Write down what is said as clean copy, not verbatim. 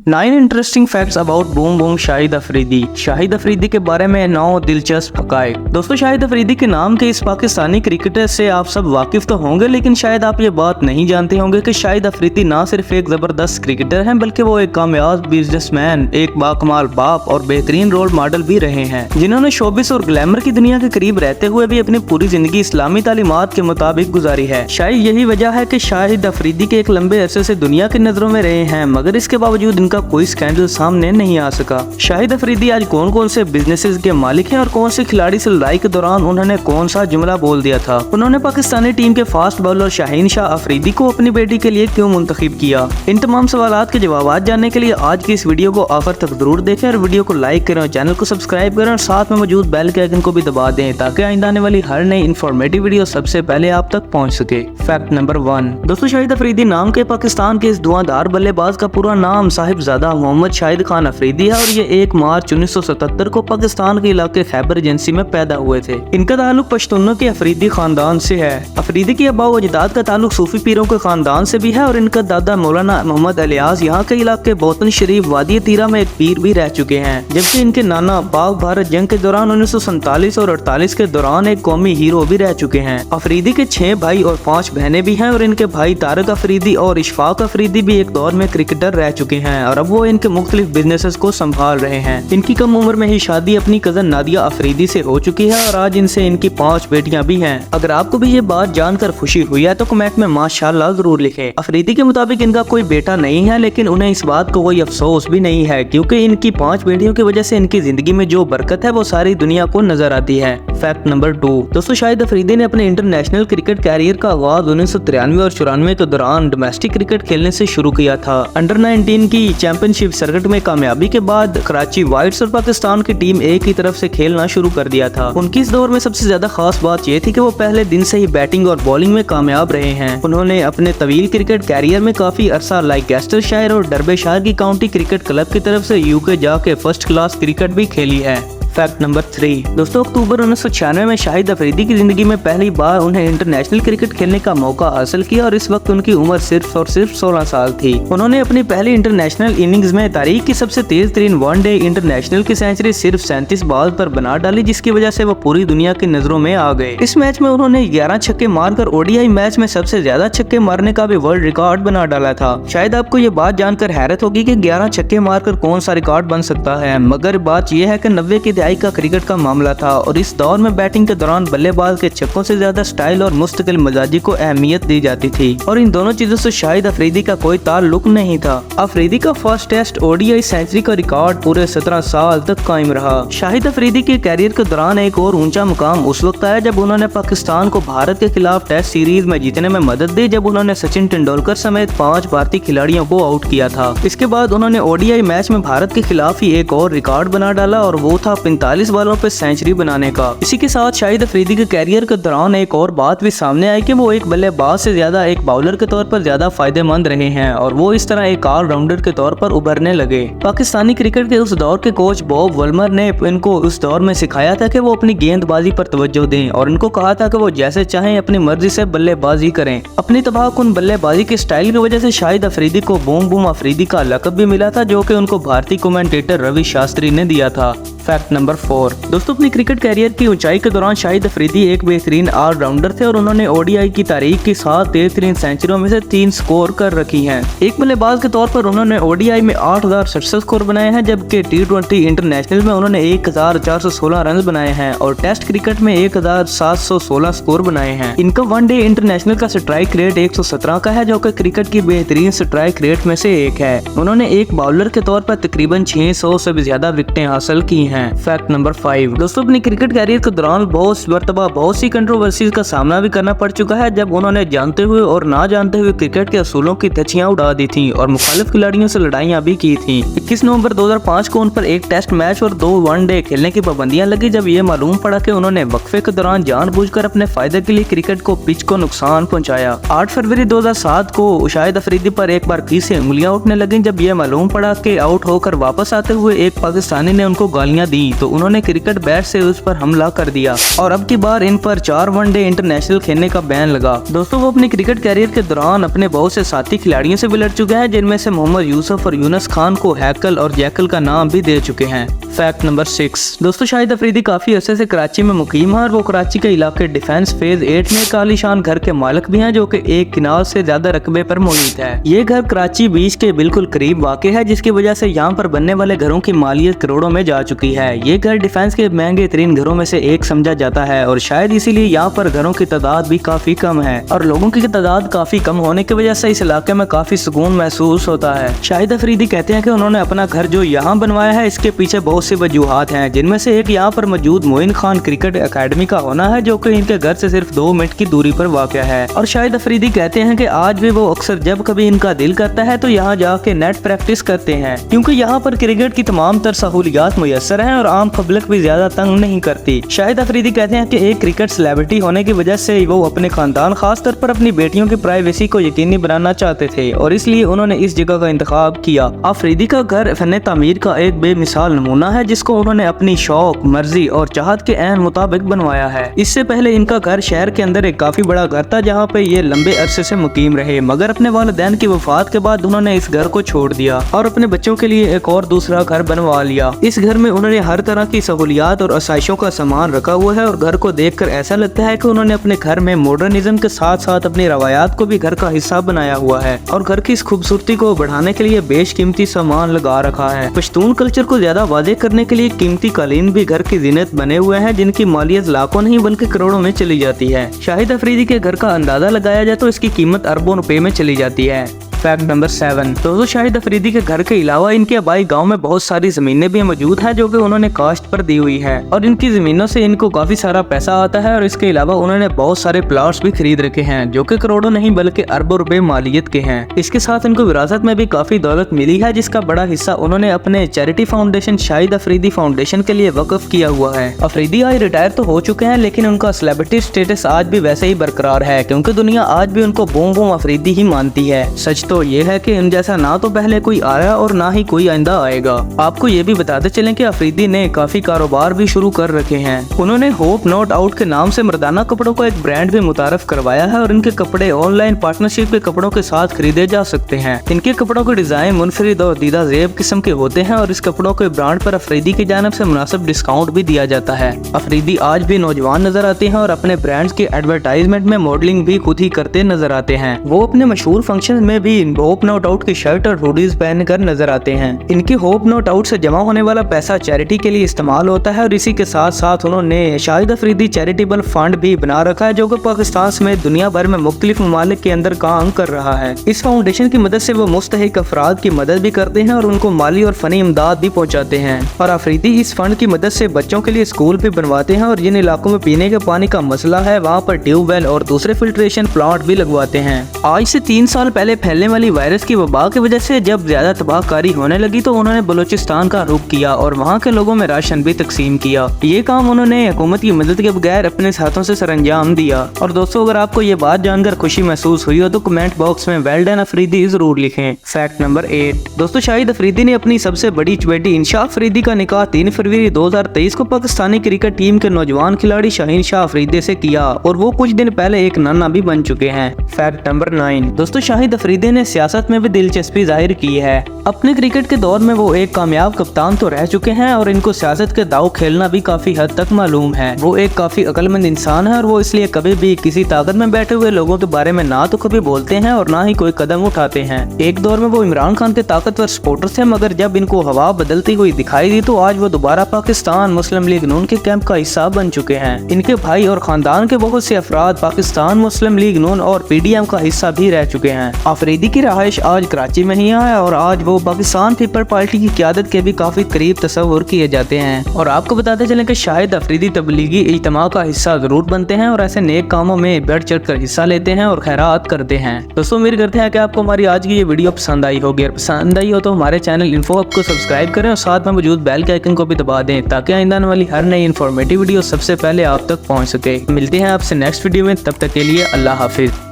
9 interesting facts about boom boom Shahid Afridi. Shahid Afridi के बारे में 9 दिलचस्प हकायक। दोस्तों, शाहिद अफरीदी के नाम के इस पाकिस्तानी क्रिकेटर से आप सब वाकिफ तो होंगे, लेकिन शायद आप ये बात नहीं जानते होंगे कि शाहिद अफरीदी ना सिर्फ एक जबरदस्त क्रिकेटर हैं, बल्कि वो एक कामयाब बिजनेसमैन, एक बाकमाल बाप और बेहतरीन रोल मॉडल भी रहे हैं, जिन्होंने शोबिस और ग्लैमर की दुनिया के करीब रहते हुए भी अपनी पूरी जिंदगी इस्लामी तालीमात के मुताबिक गुजारी है। शायद यही वजह है कि शाहिद अफरीदी के एक लंबे अरसे से दुनिया की नजरों में रहे हैं, मगर इसके बावजूद इनका कोई स्कैंडल सामने नहीं आ सका। शाहिद अफरीदी आज कौन कौन से बिजनेसेस के मालिक हैं और कौन से खिलाड़ी से लड़ाई के दौरान उन्होंने कौन सा जुमला बोल दिया था, उन्होंने पाकिस्तानी टीम के फास्ट बॉलर शाहीन शाह अफरीदी को अपनी बेटी के लिए क्यों मुंतखब किया, इन तमाम सवालात के जवाब जानने के लिए आज की इस वीडियो को आखिर तक जरूर देखें और वीडियो को लाइक करें, चैनल को सब्सक्राइब करें और साथ में मौजूद बेल के आइकन को भी दबा दें ताकि आइंदा आने वाली हर नई इन्फॉर्मेटिव वीडियो सबसे पहले आप तक पहुंच सके। Fact number 1। दोस्तों, शाहिद अफरीदी नाम के पाकिस्तान के इस धुआंधार बल्लेबाज का पूरा नाम साहिबजादा मोहम्मद शाहिद खान अफरीदी है और ये 1 मार्च 1977 को पाकिस्तान के इलाके खैबर एजेंसी में पैदा हुए थे। इनका ताल्लुक पश्तूनों के अफरीदी खानदान से है। अफरीदी की अब्बा व अजदाद का ताल्लुक सूफी पीरों के खानदान से भी है और इनका दादा मौलाना मोहम्मद अलियास यहाँ के इलाके बोतन शरीफ वादी तीरा में एक पीर भी रह चुके हैं, जबकि इनके नाना पाक भारत जंग के दौरान 1947 और 48 के दौरान एक कौमी हीरो भी रह चुके हैं। अफरीदी के 6 भाई और 5 बहनें भी हैं और इनके भाई तारक अफरीदी और इशफाक अफरीदी भी एक दौर में क्रिकेटर रह चुके हैं और अब वो इनके मुख्तलिफ बिजनेसेस को संभाल रहे हैं। इनकी कम उम्र में ही शादी अपनी कजन नादिया अफरीदी से हो चुकी है और आज इनसे इनकी 5 बेटियां भी हैं। अगर आपको भी ये बात जानकर खुशी हुई है तो कमेंट में माशाल्लाह जरूर लिखें। अफरीदी के मुताबिक इनका कोई बेटा नहीं है, लेकिन उन्हें इस बात को कोई अफसोस भी नहीं है क्योंकि इनकी 5 बेटियों की वजह से इनकी जिंदगी में जो बरकत है वो सारी दुनिया को नजर आती है। Fact number 2। दोस्तों, शाहिद अफरीदी ने अपने इंटरनेशनल क्रिकेट कैरियर का आगाज 1993 और 94 के दौरान डोमेस्टिक क्रिकेट खेलने से शुरू किया था। अंडर 19 की चैंपियनशिप सर्किट में कामयाबी के बाद कराची वाइट्स और पाकिस्तान की टीम एक ही तरफ से खेलना शुरू कर दिया था। उनकी इस दौर में सबसे ज्यादा खास बात यह थी कि वो पहले दिन से ही बैटिंग और बॉलिंग में कामयाब रहे हैं। उन्होंने अपने तवील क्रिकेट कैरियर में काफी अरसा लाइकेस्टरशायर और डर्बेशायर की काउंटी क्रिकेट क्लब की तरफ से यूके जाके फर्स्ट क्लास क्रिकेट भी खेली है। Fact number 3। दोस्तों, अक्टूबर 1996 में शाहिद अफरीदी की जिंदगी में पहली बार उन्हें इंटरनेशनल क्रिकेट खेलने का मौका हासिल किया और इस वक्त उनकी उम्र सिर्फ 16 साल थी। उन्होंने अपनी पहली इंटरनेशनल इनिंग्स में तारीख की सबसे तेज तरीन वनडे इंटरनेशनल की सेंचुरी सिर्फ 37 बॉल पर बना डाली, जिसकी वजह से वो पूरी दुनिया की नजरों में आ गए। इस मैच में उन्होंने 11 छक्के मारकर ओडीआई मैच में सबसे ज्यादा छक्के मारने का भी वर्ल्ड रिकॉर्ड बना डाला था। शायद आपको ये बात जानकर हैरत होगी कि 11 छक्के मारकर कौन सा रिकॉर्ड बन सकता है, मगर बात यह है कि 90 की दहाई का क्रिकेट का मामला था और इस दौर में बैटिंग के दौरान बल्लेबाज के छक्कों से ज्यादा स्टाइल और मुस्तकिल मिजाजी को अहमियत दी जाती थी और इन दोनों चीजों से शाहिद अफरीदी का कोई ताल्लुक नहीं था। अफरीदी का फर्स्ट टेस्ट ओडीआई सेंचुरी का रिकॉर्ड पूरे 17 साल तक कायम रहा। शाहिद अफरीदी के कैरियर के दौरान एक और ऊंचा मुकाम उस वक्त आया जब उन्होंने पाकिस्तान को भारत के खिलाफ टेस्ट सीरीज में जीतने में मदद दी, जब उन्होंने सचिन तेंदुलकर समेत 5 भारतीय खिलाड़ियों को आउट किया था। इसके बाद उन्होंने ओडीआई मैच में भारत के खिलाफ ही एक और रिकॉर्ड बना डाला और वो था 45 बॉलों पे सेंचुरी बनाने का। इसी के साथ शाहिद अफरीदी के कैरियर के दौरान एक और बात भी सामने आई कि वो एक बल्लेबाज से ज्यादा एक बाउलर के तौर पर ज्यादा फायदेमंद रहे हैं और वो इस तरह एक ऑलराउंडर के तौर पर उभरने लगे। पाकिस्तानी क्रिकेट के उस दौर के कोच बॉब वुलमर ने इनको उस दौर में सिखाया था कि वो अपनी गेंदबाजी पर तवज्जो दें और इनको कहा था कि वो जैसे चाहें अपनी मर्जी से बल्लेबाजी करें। अपनी तबाहकुन बल्लेबाजी के स्टाइल की वजह से शाहिद अफरीदी को बूम बूम अफरीदी का लक़ब भी मिला था, जो कि उनको भारतीय कमेंटेटर रवि शास्त्री ने दिया था। Fact number 4। दोस्तों, अपनी क्रिकेट कैरियर की ऊंचाई के दौरान शाहिद अफरीदी एक बेहतरीन ऑलराउंडर थे और उन्होंने ओडीआई की तारीख की 7 तेज तरीन सेंचुरियों में से 3 स्कोर कर रखी हैं। एक बल्लेबाज के तौर पर उन्होंने ओडीआई में 8067 स्कोर बनाए हैं, जबकि T20 इंटरनेशनल में उन्होंने 1416 रन बनाए हैं और टेस्ट क्रिकेट में 1716 स्कोर बनाए हैं। इनका वनडे इंटरनेशनल का स्ट्राइक रेट 117 का है, जो कि क्रिकेट की बेहतरीन स्ट्राइक रेट में से एक है। उन्होंने एक बाउलर के तौर पर तकरीबन 600 से भी ज्यादा विकेटें हासिल की हैं। Fact number 5। दोस्तों, अपनी क्रिकेट कैरियर के दौरान बहुत सी कंट्रोवर्सीज का सामना भी करना पड़ चुका है, जब उन्होंने जानते हुए और ना जानते हुए क्रिकेट के असूलों की धज्जियां उड़ा दी थी और मुखालिफ खिलाड़ियों से लड़ाइयां भी की थी। 21 नवंबर 2005 को उन पर एक टेस्ट मैच और 2 वनडे खेलने की पाबंदियां लगी, जब ये मालूम पड़ा कि उन्होंने वक्फे के दौरान जानबूझकर अपने फायदे के लिए क्रिकेट को पिच को नुकसान पहुंचाया। 8 फरवरी 2007 को शाहिद अफरीदी पर एक बार फिर से उंगलियां उठने लगी, जब ये मालूम पड़ा कि आउट होकर वापस आते हुए एक पाकिस्तानी ने उनको गालियां दी, तो उन्होंने क्रिकेट बैट से उस पर हमला कर दिया और अब की बार इन पर 4 वनडे इंटरनेशनल खेलने का बैन लगा। दोस्तों वो अपने क्रिकेट कैरियर के दौरान अपने बहुत से साथी खिलाड़ियों से भी लड़ चुके हैं, जिनमें से मोहम्मद यूसुफ और यूनुस खान को हैकल और जैकल का नाम भी दे चुके हैं। Fact number 6। दोस्तों शाहिद अफरीदी काफी अरसे से कराची में मुकीम है और वो कराची के इलाके डिफेंस फेज 8 में एक आलीशान घर के मालिक भी हैं, जो कि 1 किनाल से ज्यादा रकबे पर मौजूद है। ये घर कराची बीच के बिल्कुल करीब वाक़ है, जिसकी वजह से यहाँ पर बनने वाले घरों की मालियत करोड़ों में जा चुकी है। ये घर डिफेंस के महंगे तरीन घरों में से एक समझा जाता है और शायद इसीलिए यहाँ पर घरों की तादाद भी काफी कम है और लोगों की तादाद काफी कम होने की वजह से इस इलाके में काफी सुकून महसूस होता है। शाहिद अफरीदी कहते हैं कि उन्होंने अपना घर जो यहाँ बनवाया है इसके पीछे बहुत सी वजूहात हैं, जिनमें से एक यहाँ पर मौजूद मोइन खान क्रिकेट अकेडमी का होना है, जो कि इनके घर से सिर्फ 2 मिनट की दूरी पर वाक़या है। और शाहिद अफरीदी कहते हैं कि आज भी वो अक्सर जब कभी इनका दिल करता है तो यहाँ जाके नेट प्रैक्टिस करते हैं, क्योंकि यहाँ पर क्रिकेट की तमाम तर सहूलियात मुयस्सर हैं और आम पब्लिक भी ज्यादा तंग नहीं करती। शाहिद अफरीदी कहते हैं कि एक क्रिकेट सेलिब्रिटी होने की वजह से वो अपने खानदान खासतौर पर अपनी बेटियों की प्राइवेसी को यकीनी बनाना चाहते थे और इसलिए उन्होंने इस जगह का इंतखाब किया। अफरीदी का घर फन तामीर का एक बेमिसाल नमूना है, जिसको उन्होंने अपनी शौक, मर्जी और चाहत के ऐन मुताबिक बनवाया है। इससे पहले इनका घर शहर के अंदर एक काफी बड़ा घर था, जहाँ पे ये लंबे अरसे से मुकीम रहे, मगर अपने वालिदैन की वफात के बाद उन्होंने इस घर को छोड़ दिया और अपने बच्चों के लिए एक और दूसरा घर बनवा लिया। इस घर में उन्होंने हर तरह की सहूलियात और आसाइशों का सामान रखा हुआ है और घर को देखकर ऐसा लगता है कि उन्होंने अपने घर में मॉडर्निज्म के साथ साथ अपनी रवायात को भी घर का हिस्सा बनाया हुआ है और घर की इस खूबसूरती को बढ़ाने के लिए बेशकीमती सामान लगा रखा है। पश्तून कल्चर को ज्यादा वाज़ेह करने के लिए कीमती कालीन भी घर की जीनत बने हुए हैं, जिनकी मालियत लाखों नहीं बल्कि करोड़ों में चली जाती है। शाहिद अफरीदी के घर का अंदाजा लगाया जाए तो इसकी कीमत अरबों रुपए में चली जाती है। Fact number 7। दोस्तों शाहिद अफरीदी के घर के अलावा इनके आबाई गांव में बहुत सारी जमीनें भी मौजूद हैं, जो कि उन्होंने कास्ट पर दी हुई है और इनकी जमीनों से इनको काफी सारा पैसा आता है और इसके अलावा उन्होंने बहुत सारे प्लॉट्स भी खरीद रखे हैं, जो कि करोड़ों नहीं बल्कि अरबों रुपए मालियत के हैं। इसके साथ इनको विरासत में भी काफी दौलत मिली है, जिसका बड़ा हिस्सा उन्होंने अपने charity foundation Shahid Afridi foundation के लिए वक्फ किया हुआ है। अफरीदी आज रिटायर तो हो चुके हैं, लेकिन उनका सेलिब्रिटी स्टेटस आज भी वैसे ही बरकरार है, क्योंकि दुनिया आज भी उनको बूम बूम अफरीदी ही मानती है। सच तो ये है कि इन जैसा ना तो पहले कोई आया और ना ही कोई आइंदा आएगा। आपको ये भी बताते चलें कि अफरीदी ने काफी कारोबार भी शुरू कर रखे हैं। उन्होंने होप नॉट आउट के नाम से मर्दाना कपड़ों का एक ब्रांड भी मुतारफ करवाया है और इनके कपड़े ऑनलाइन पार्टनरशिप के कपड़ों के साथ खरीदे जा सकते हैं। इनके कपड़ों के डिजाइन मुनफरिद और दीदा ज़ेब किस्म के होते हैं और इस कपड़ों के ब्रांड पर अफरीदी की जानिब से मुनासिब डिस्काउंट भी दिया जाता है। अफरीदी आज भी नौजवान नजर आते हैं और अपने ब्रांड्स के एडवर्टाइजमेंट में मॉडलिंग भी खुद ही करते नजर आते हैं। वो अपने मशहूर फंक्शन में भी होप नॉट आउट की शर्ट और हुडीज पहनकर नजर आते हैं। इनके होप नॉट आउट से जमा होने वाला पैसा चैरिटी के लिए इस्तेमाल होता है और इसी के साथ साथ उन्होंने शाहिद अफरीदी चैरिटेबल फंड भी बना रखा है, जो कि पाकिस्तान समेत दुनिया भर में मुख्तलिफ ममालिक के अंदर काम कर रहा है। इस फाउंडेशन की मदद से वो मुस्तहिक अफराद की मदद भी करते हैं और उनको माली और फनी इमदाद भी पहुँचाते हैं। और अफरीदी इस फंड की मदद से बच्चों के लिए स्कूल भी बनवाते हैं और जिन इलाकों में पीने के पानी का मसला है वहाँ पर ट्यूबवेल और दूसरे फिल्ट्रेशन प्लांट भी लगवाते हैं। आज से 3 साल पहले फैलने वाली वायरस की वबा की वजह से जब ज्यादा तबाहकारी होने लगी तो उन्होंने बलूचिस्तान का रुख किया और वहाँ के लोगों में राशन भी तकसीम किया। ये काम उन्होंने हुकूमत की मदद के बगैर अपने हाथों से सरअंजाम दिया। और दोस्तों अगर आपको ये बात जानकर खुशी महसूस हुई हो तो कमेंट बॉक्स में वेल डन अफरीदी जरूर लिखें। Fact number 8। दोस्तों शाहिद अफरीदी ने अपनी सबसे बड़ी बेटी इंशा अफरीदी का निकाह 3 फरवरी 2023 को पाकिस्तानी क्रिकेट टीम के नौजवान खिलाड़ी शाहीन शाह अफरीदी से किया और वो कुछ दिन पहले एक नाना भी बन चुके हैं। Fact number 9। दोस्तों शाहिद अफरीदी ने सियासत में भी दिलचस्पी जाहिर की है। अपने क्रिकेट के दौर में वो एक कामयाब कप्तान तो रह चुके हैं और इनको सियासत के दाव खेलना भी काफी हद तक मालूम है। वो एक काफी अक्लमंद इंसान है और वो इसलिए कभी भी किसी ताकत में बैठे हुए लोगों के बारे में ना तो कभी बोलते हैं और ना ही कोई कदम उठाते हैं। एक दौर में वो इमरान खान के ताकतवर सपोर्टर थे, मगर जब इनको हवा बदलती हुई दिखाई दी तो आज वो दोबारा पाकिस्तान मुस्लिम लीग नून के कैंप का हिस्सा बन चुके हैं। इनके भाई और खानदान के बहुत से अफराद पाकिस्तान मुस्लिम लीग नून और PDM का हिस्सा भी रह चुके हैं। अफरीदी की रहाइश आज कराची में ही है और आज वो पाकिस्तान पीपल पार्टी की क़यादत के भी काफी करीब तस्वुर किए जाते हैं। और आपको बताते चलें कि शाहिद अफरीदी तबलीगी इज्तिमा का हिस्सा जरूर बनते हैं और ऐसे नेक कामों में बढ़ चढ़ कर हिस्सा लेते हैं और खैरात करते हैं। दोस्तों उम्मीद करते हैं कि आपको हमारी आज की ये वीडियो पसंद आई होगी। और पसंद आई हो तो हमारे चैनल इन्फो हब को सब्सक्राइब करें और साथ में मौजूद बेल के आइकन को भी दबा दें ताकि आइंदा आने वाली हर नई इन्फॉर्मेटिव वीडियो सबसे पहले आप तक पहुँच सके। मिलते हैं आपसे नेक्स्ट वीडियो में, तब तक के लिए अल्लाह हाफिज।